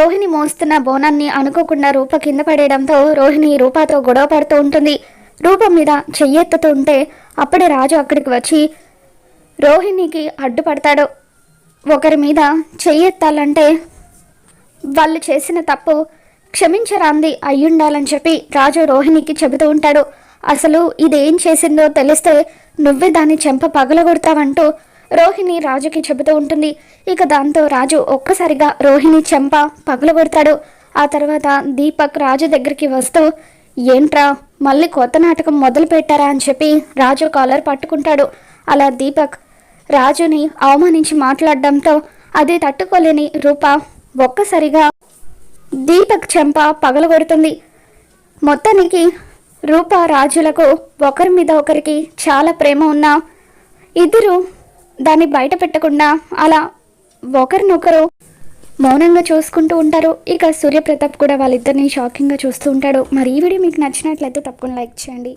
రోహిణి మోస్తున్న బోనాన్ని అనుకోకుండా రూప కింద పడేయడంతో రోహిణి రూపతో గొడవ పడుతూ ఉంటుంది. రూప మీద చెయ్యెత్తుతూ ఉంటే అప్పుడే రాజు అక్కడికి వచ్చి రోహిణికి అడ్డుపడతాడు. ఒకరి మీద చెయ్యెత్తాలంటే వాళ్ళు చేసిన తప్పు క్షమించరాంది అయ్యుండాలని చెప్పి రాజు రోహిణికి చెబుతూ ఉంటాడు. అసలు ఇదేం చేసిందో తెలిస్తే నువ్వే దాన్ని చెంప పగలగొడతావంటూ రోహిణి రాజుకి చెబుతూ ఉంటుంది. ఇక దాంతో రాజు ఒక్కసారిగా రోహిణి చెంప పగలగొడతాడు. ఆ తర్వాత దీపక్ రాజు దగ్గరికి వస్తూ ఏంట్రా మళ్ళీ కొత్త నాటకం మొదలు పెట్టారా అని చెప్పి రాజు కాలర్ పట్టుకుంటాడు. అలా దీపక్ రాజుని అవమానించి మాట్లాడడంతో అది తట్టుకోలేని రూప ఒక్కసారిగా దీపక్ చెంప పగలగొడుతుంది. మొత్తానికి రూప రాజులకు ఒకరి మీద ఒకరికి చాలా ప్రేమ ఉన్నా ఇద్దరు దాన్ని బయట పెట్టకుండా అలా ఒకరినొకరు మౌనంగా చూసుకుంటూ ఉంటారు. ఇక సూర్యప్రతాప్ కూడా వాళ్ళిద్దరిని షాకింగ్గా చూస్తూ ఉంటాడు. మరి ఈ వీడియో మీకు నచ్చినట్లయితే తప్పకుండా లైక్ చేయండి.